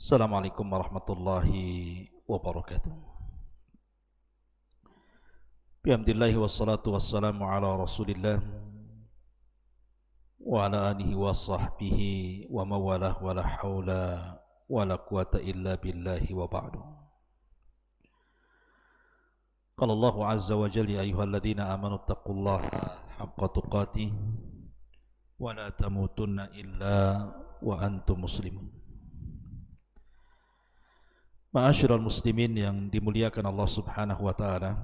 Assalamualaikum warahmatullahi wabarakatuh. Bihamdillahi wassalatu wassalamu ala rasulillah wa ala alihi wa sahbihi wa mawalah wa la hawla wa la quwata illa billahi wa ba'du. Qala Allahu azza wa jalla ya ayyuhalladzina amanu taqullaha haqqa tuqatih wa la tamutunna illa wa antum muslimun. Ma'asyiral muslimin yang dimuliakan Allah Subhanahu wa taala.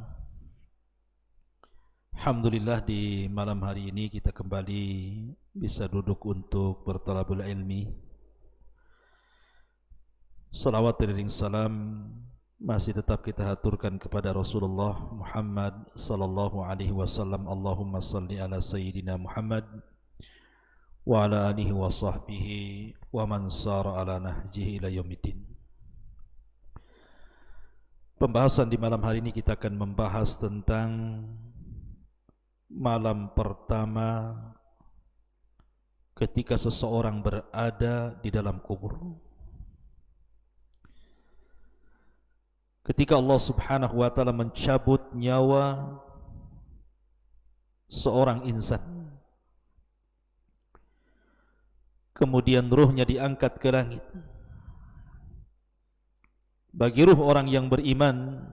Alhamdulillah di malam hari ini kita kembali bisa duduk untuk bertalabul ilmi. Salawat dan salam masih tetap kita haturkan kepada Rasulullah Muhammad sallallahu alaihi wasallam. Allahumma salli ala sayyidina Muhammad wa ala alihi wa sahbihi wa man sara ala nahjihi ila yaumiddin. Pembahasan di malam hari ini kita akan membahas tentang malam pertama ketika seseorang berada di dalam kubur. Ketika Allah Subhanahu wa taala mencabut nyawa seorang insan, kemudian ruhnya diangkat ke langit. Bagi ruh orang yang beriman,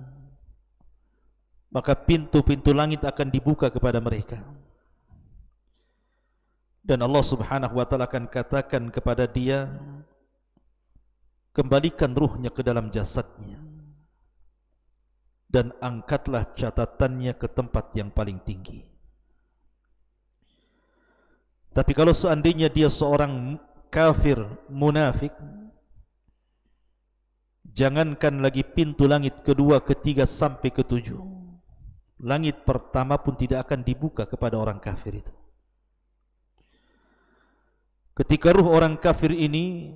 maka pintu-pintu langit akan dibuka kepada mereka. Dan Allah Subhanahu wa taala akan katakan kepada dia, kembalikan ruhnya ke dalam jasadnya dan angkatlah catatannya ke tempat yang paling tinggi. Tapi kalau seandainya dia seorang kafir, munafik, jangankan lagi pintu langit kedua, ketiga sampai ketujuh, langit pertama pun tidak akan dibuka kepada orang kafir itu. Ketika ruh orang kafir ini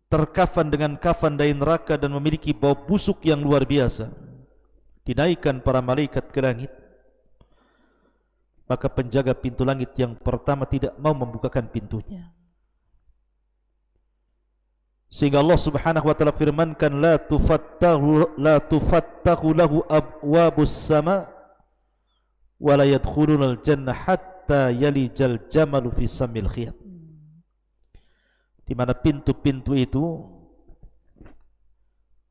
terkafan dengan kafan dari neraka dan memiliki bau busuk yang luar biasa, dinaikkan para malaikat ke langit, maka penjaga pintu langit yang pertama tidak mau membukakan pintunya. Sehingga Allah Subhanahu wa taala firmankan, la tufattahu lahu abwabus sama wa la yadkhulunal jannah hatta yalijal jamalu fi samil khiyat. Di mana pintu-pintu itu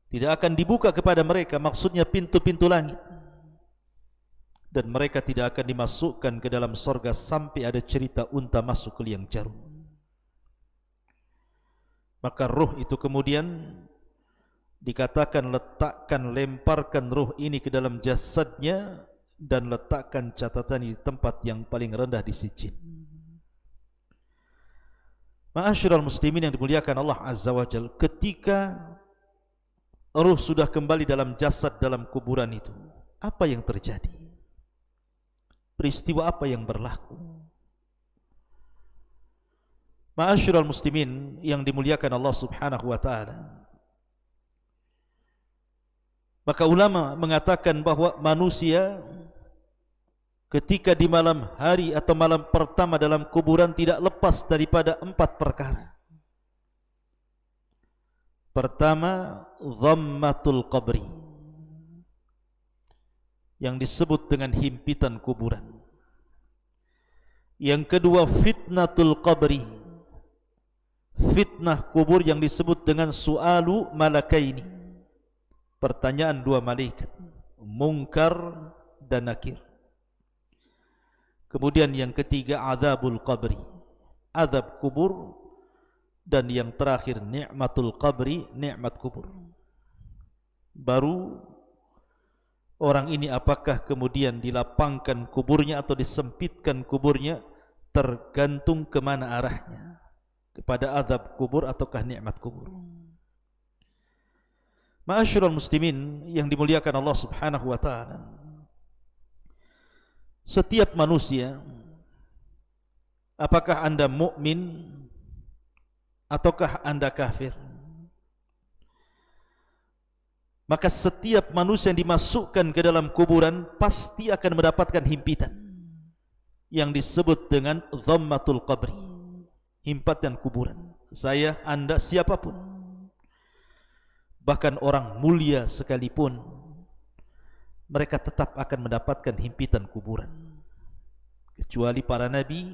tidak akan dibuka kepada mereka, maksudnya pintu-pintu langit, dan mereka tidak akan dimasukkan ke dalam surga sampai ada cerita unta masuk ke liang jarum. Maka ruh itu kemudian dikatakan letakkan, lemparkan ruh ini ke dalam jasadnya dan letakkan catatan di tempat yang paling rendah di sijil. Ma'asyiral muslimin yang dimuliakan Allah Azza wa Jalla, ketika ruh sudah kembali dalam jasad dalam kuburan itu, apa yang terjadi? Peristiwa apa yang berlaku? Ma'asyiral muslimin yang dimuliakan Allah Subhanahu wa taala, maka ulama mengatakan bahwa manusia ketika di malam hari atau malam pertama dalam kuburan tidak lepas daripada 4 perkara. Pertama, dhammatul qabri, yang disebut dengan himpitan kuburan. Yang kedua, fitnatul qabri, fitnah kubur yang disebut dengan su'alu malakaini, pertanyaan 2 malaikat, Munkar dan Nakir. Kemudian yang ketiga, azabul qabri, azab kubur. Dan yang terakhir, ni'matul qabri, nikmat kubur. Baru orang ini apakah kemudian dilapangkan kuburnya atau disempitkan kuburnya, tergantung kemana arahnya, kepada azab kubur ataukah nikmat kubur. Ma'asyiral muslimin yang dimuliakan Allah Subhanahu wa taala, setiap manusia, apakah Anda mukmin ataukah Anda kafir, maka setiap manusia yang dimasukkan ke dalam kuburan pasti akan mendapatkan himpitan yang disebut dengan dhammatul qabri, himpatan kuburan. Saya, Anda, siapapun bahkan orang mulia sekalipun, mereka tetap akan mendapatkan himpitan kuburan, kecuali para nabi,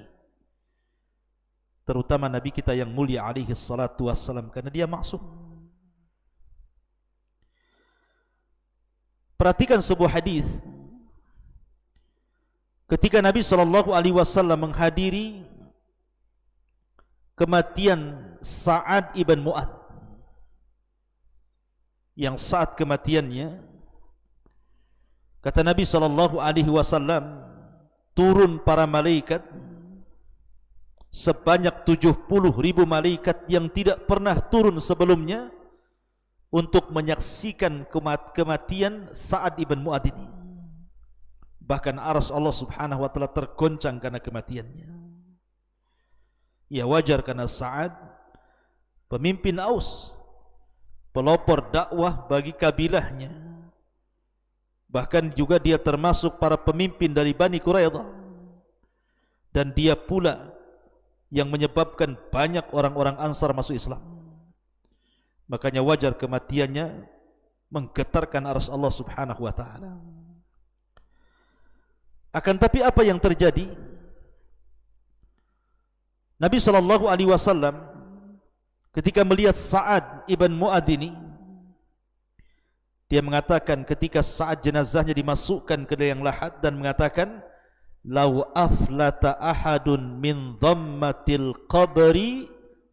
terutama nabi kita yang mulia alaihi salatu wassalam, karena dia maksum. Perhatikan sebuah hadis ketika Nabi SAW menghadiri kematian Sa'ad ibn Mu'adz, yang saat kematiannya kata Nabi SAW, turun para malaikat sebanyak 70.000 malaikat yang tidak pernah turun sebelumnya untuk menyaksikan kematian Sa'ad ibn Mu'adz ini. Bahkan arsy Allah Subhanahu wa taala tergoncang karena kematiannya. Ya wajar, karena Sa'ad pemimpin Aus, pelopor dakwah bagi kabilahnya. Bahkan juga dia termasuk para pemimpin dari Bani Quraidah, dan dia pula yang menyebabkan banyak orang-orang Ansar masuk Islam. Makanya wajar kematiannya menggetarkan arsy Allah Subhanahu wa taala. Akan tapi apa yang terjadi? Nabi SAW ketika melihat Sa'ad ibn Mu'adz ini, dia mengatakan ketika saat jenazahnya dimasukkan ke liang lahat, dan mengatakan, "Lau aflata ahadun min dhammatil qabri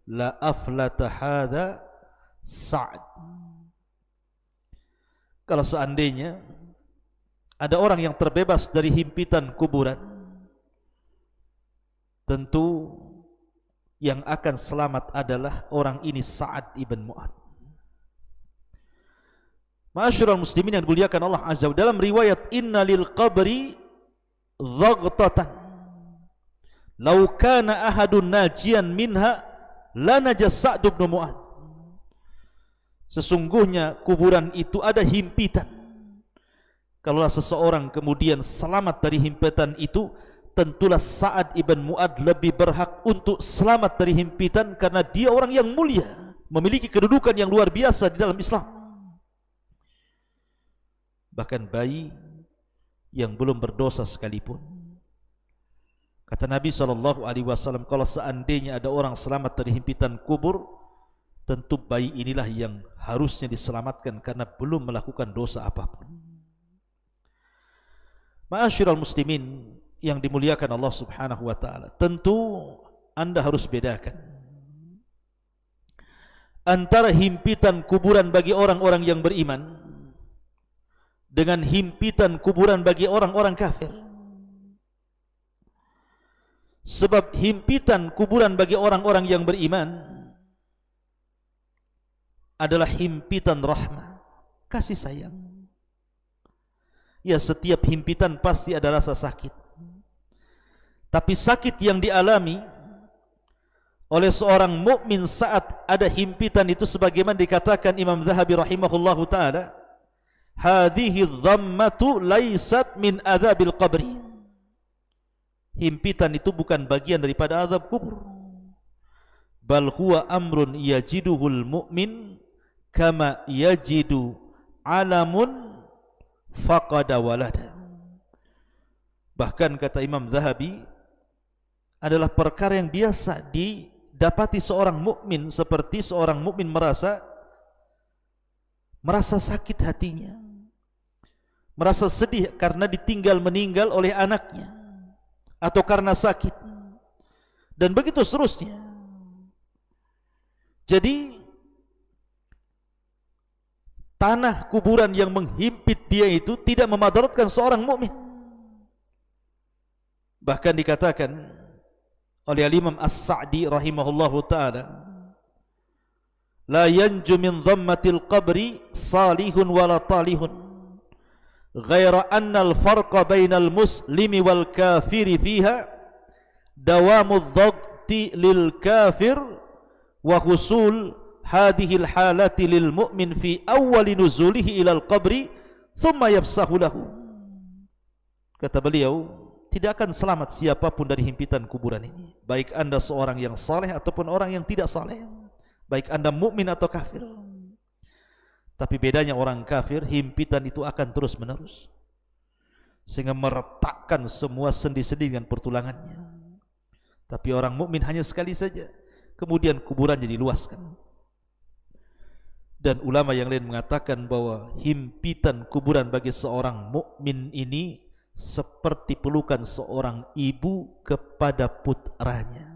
la aflata hadha Sa'ad." Kalau seandainya ada orang yang terbebas dari himpitan kuburan, tentu yang akan selamat adalah orang ini, Sa'ad ibn Mu'adz. Ma'asyiral muslimin yang dimuliakan Allah Azza wa Jalla, dalam riwayat, "Inna lil qabri dhaghtatan law kana ahadun najian minha la najas Sa'd ibn Mu'adz." Sesungguhnya kuburan itu ada himpitan. Kalaulah seseorang kemudian selamat dari himpitan itu, tentulah Sa'ad ibn Mu'adz lebih berhak untuk selamat dari himpitan, karena dia orang yang mulia, memiliki kedudukan yang luar biasa di dalam Islam. Bahkan bayi yang belum berdosa sekalipun, kata Nabi SAW, kalau seandainya ada orang selamat dari himpitan kubur, tentu bayi inilah yang harusnya diselamatkan karena belum melakukan dosa apapun. Ma'asyiral muslimin yang dimuliakan Allah Subhanahu wa taala, tentu Anda harus bedakan antara himpitan kuburan bagi orang-orang yang beriman dengan himpitan kuburan bagi orang-orang kafir. Sebab himpitan kuburan bagi orang-orang yang beriman adalah himpitan rahmah, kasih sayang. Ya, setiap himpitan pasti ada rasa sakit, tapi sakit yang dialami oleh seorang mukmin saat ada himpitan itu, sebagaimana dikatakan Imam Zahabi rahimahullahu taala, hadhihi dhammatu laysat min adzabil qabri. Himpitan itu bukan bagian daripada azab kubur, bal huwa amrun yajiduhul mu'min kama yajidu alamun faqada walada. Bahkan kata Imam Zahabi, adalah perkara yang biasa didapati seorang mukmin, seperti seorang mukmin merasa sakit hatinya, merasa sedih karena ditinggal meninggal oleh anaknya, atau karena sakit, dan begitu seterusnya. Jadi tanah kuburan yang menghimpit dia itu tidak memadaratkan seorang mukmin. Bahkan dikatakan oleh Imam As-Sa'di rahimahullahu taala, la yanju min dhammatil qabri salihun wala talihun ghaira anna al-farqa bainal muslimi wal kafiri fiha dawamu dhaghti lil kafir wa husul hadhihi al-halati lil mu'min fi awwali nuzulihi ila al-qabri thumma yafsahu lahu. Kata beliau, tidak akan selamat siapapun dari himpitan kuburan ini, baik anda seorang yang saleh ataupun orang yang tidak saleh, baik anda mukmin atau kafir. Tapi bedanya orang kafir, himpitan itu akan terus menerus, sehingga meretakkan semua sendi-sendi dengan pertulangannya. Tapi orang mukmin hanya sekali saja, kemudian kuburannya diluaskan. Dan ulama yang lain mengatakan bahwa himpitan kuburan bagi seorang mukmin ini seperti pelukan seorang ibu kepada putranya.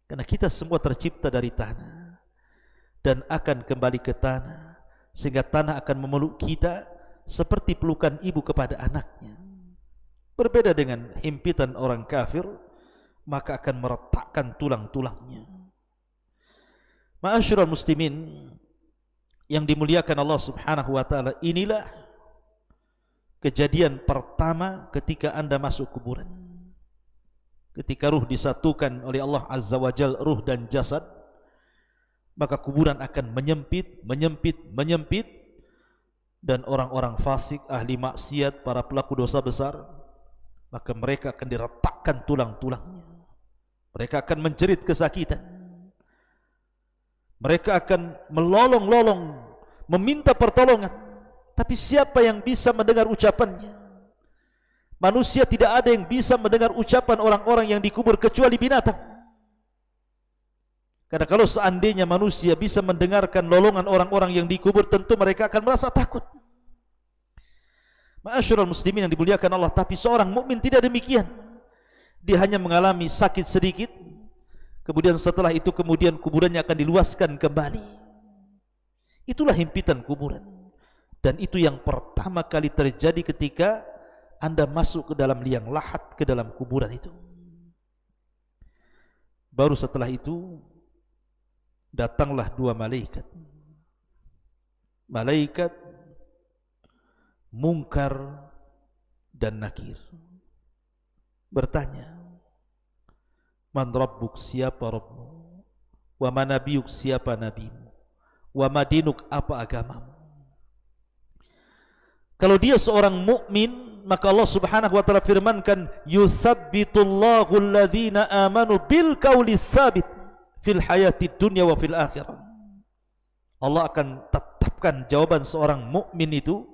Karena kita semua tercipta dari tanah dan akan kembali ke tanah, sehingga tanah akan memeluk kita seperti pelukan ibu kepada anaknya. Berbeda dengan himpitan orang kafir, maka akan meretakkan tulang-tulangnya. Ma'asyiral muslimin yang dimuliakan Allah Subhanahu wa taala, inilah kejadian pertama ketika Anda masuk kuburan. Ketika ruh disatukan oleh Allah Azza wa Jalla, ruh dan jasad, maka kuburan akan menyempit, dan orang-orang fasik, ahli maksiat, para pelaku dosa besar, maka mereka akan diretakkan tulang-tulangnya. Mereka akan menjerit kesakitan. Mereka akan melolong-lolong meminta pertolongan, tapi siapa yang bisa mendengar ucapannya? Manusia tidak ada yang bisa mendengar ucapan orang-orang yang dikubur kecuali binatang. Karena kalau seandainya manusia bisa mendengarkan lolongan orang-orang yang dikubur, tentu mereka akan merasa takut. Ma'asyiral muslimin yang dimuliakan Allah, tapi seorang mukmin tidak demikian. Dia hanya mengalami sakit sedikit, kemudian setelah itu kemudian kuburannya akan diluaskan kembali. Itulah himpitan kuburan. Dan itu yang pertama kali terjadi ketika Anda masuk ke dalam liang lahat, ke dalam kuburan itu. Baru setelah itu datanglah dua malaikat. Malaikat Munkar dan Nakir bertanya, Man Rabbuk, siapa Rabbmu? Wa ma nabiyuk, siapa nabimu? Wa ma dinuk, apa agamamu? Kalau dia seorang mukmin, maka Allah Subhanahu wa taala firmankan, Yuthabbitullahu alladhina amanu bil qawli tsabit fil hayati dunya wa fil akhirah. Allah akan tetapkan jawaban seorang mukmin itu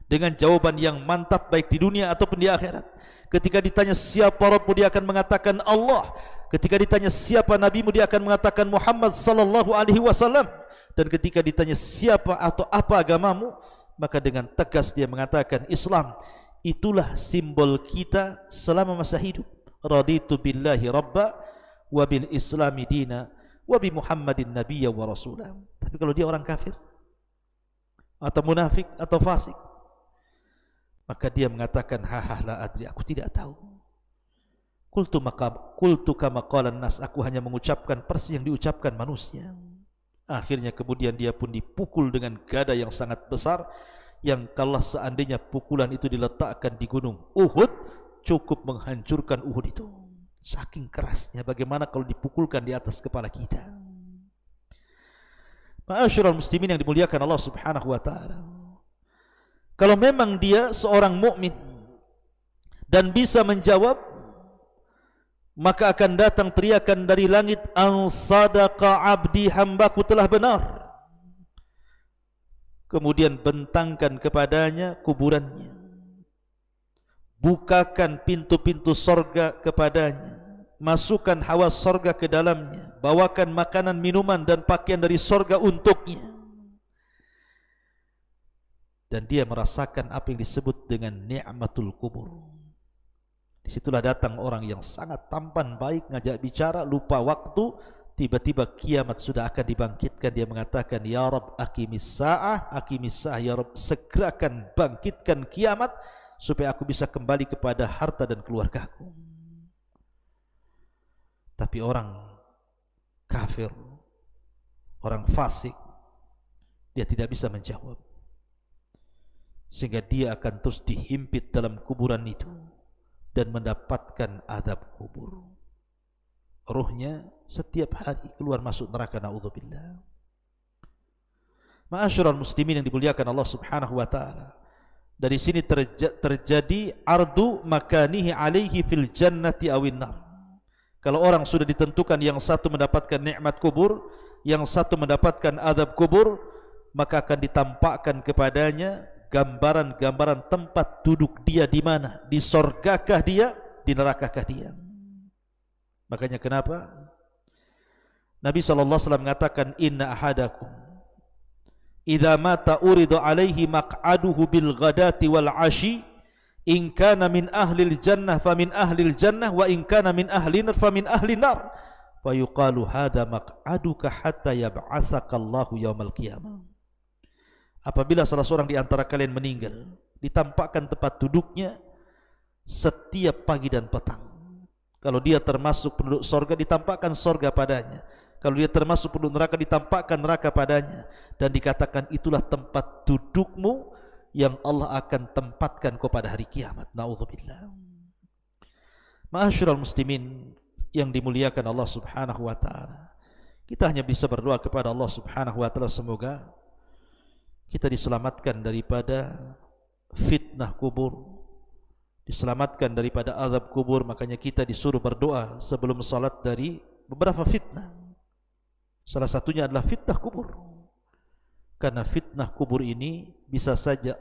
dengan jawaban yang mantap, baik di dunia ataupun di akhirat. Ketika ditanya siapa Rabbu, dia akan mengatakan Allah. Ketika ditanya siapa nabimu, dia akan mengatakan Muhammad sallallahu alaihi wasallam. Dan ketika ditanya siapa atau apa agamamu, maka dengan tegas dia mengatakan Islam. Itulah simbol kita selama masa hidup. Raditu billahi rabba wa bil islami dina wa bi Muhammadin nabiyya wa rasulah. Tapi kalau dia orang kafir atau munafik atau fasik, maka dia mengatakan haha la adri, aku tidak tahu. Qultu kama qalan nas, aku hanya mengucapkan persis yang diucapkan manusia. Akhirnya kemudian dia pun dipukul dengan gada yang sangat besar, yang kalau seandainya pukulan itu diletakkan di gunung Uhud, cukup menghancurkan Uhud itu. Saking kerasnya, bagaimana kalau dipukulkan di atas kepala kita. Ma'asyiral muslimin yang dimuliakan Allah Subhanahu wa taala, kalau memang dia seorang mukmin dan bisa menjawab, maka akan datang teriakan dari langit, an sadaqa abdi, hambaku telah benar. Kemudian bentangkan kepadanya kuburannya, bukakan pintu-pintu sorga kepadanya, masukkan hawa sorga ke dalamnya, bawakan makanan, minuman dan pakaian dari sorga untuknya. Dan dia merasakan apa yang disebut dengan ni'matul kubur. Disitulah datang orang yang sangat tampan, baik, ngajak bicara, lupa waktu. Tiba-tiba kiamat sudah akan dibangkitkan. Dia mengatakan, Ya Rabb, aqimis sa'ah, ya Rabb, segerakan bangkitkan kiamat supaya aku bisa kembali kepada harta dan keluargaku. Tapi orang kafir, orang fasik, dia tidak bisa menjawab, sehingga dia akan terus dihimpit dalam kuburan itu dan mendapatkan azab kubur. Ruhnya setiap hari keluar masuk neraka, naudzubillah. Ma'asyiral muslimin yang dimuliakan Allah Subhanahu wa taala, dari sini terjadi ardu makanihi alaihi fil jannati awin nar. Kalau orang sudah ditentukan yang satu mendapatkan nikmat kubur, yang satu mendapatkan azab kubur, maka akan ditampakkan kepadanya gambaran-gambaran tempat duduk dia di mana, di sorgakah dia, di nerakakah dia. Makanya kenapa Nabi SAW mengatakan, inna ahadakum idza mata uridu alaihi maq'aduhu bil ghadati wal ashi, in kana min ahlil jannah famin ahlil jannah, wa in kana min ahlin famin ahlin nar, fa yuqalu hadza maq'aduka hatta yab'atsaka Allahu yaumal qiyamah. Apabila salah seorang di antara kalian meninggal, ditampakkan tempat duduknya setiap pagi dan petang. Kalau dia termasuk penduduk sorga, ditampakkan sorga padanya. Kalau dia termasuk penduduk neraka, ditampakkan neraka padanya. Dan dikatakan itulah tempat dudukmu yang Allah akan tempatkan kau pada hari kiamat. Na'udzubillah. Ma'asyiral muslimin yang dimuliakan Allah subhanahu wa ta'ala, kita hanya bisa berdoa kepada Allah subhanahu wa ta'ala, semoga kita diselamatkan daripada fitnah kubur, diselamatkan daripada azab kubur. Makanya kita disuruh berdoa sebelum salat dari beberapa fitnah. Salah satunya adalah fitnah kubur. Karena fitnah kubur ini bisa saja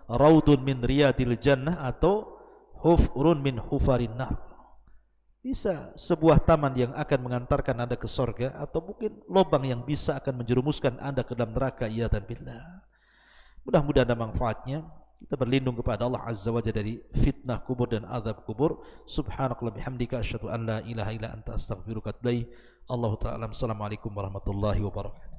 raudun min riyadil jannah atau hufrun min hufarin nar. Bisa sebuah taman yang akan mengantarkan Anda ke sorga, atau mungkin lubang yang bisa akan menjerumuskan Anda ke dalam neraka. Iyadzan billah. Mudah-mudahan ada manfaatnya. Kita berlindung kepada Allah Azza wa Jalla dari fitnah kubur dan azab kubur. Subhanakallah bihamdika asyhadu an la ilaha illa anta astaghfiruka wa atubu ilaik. Allahu ta'ala. Assalamualaikum warahmatullahi wabarakatuh.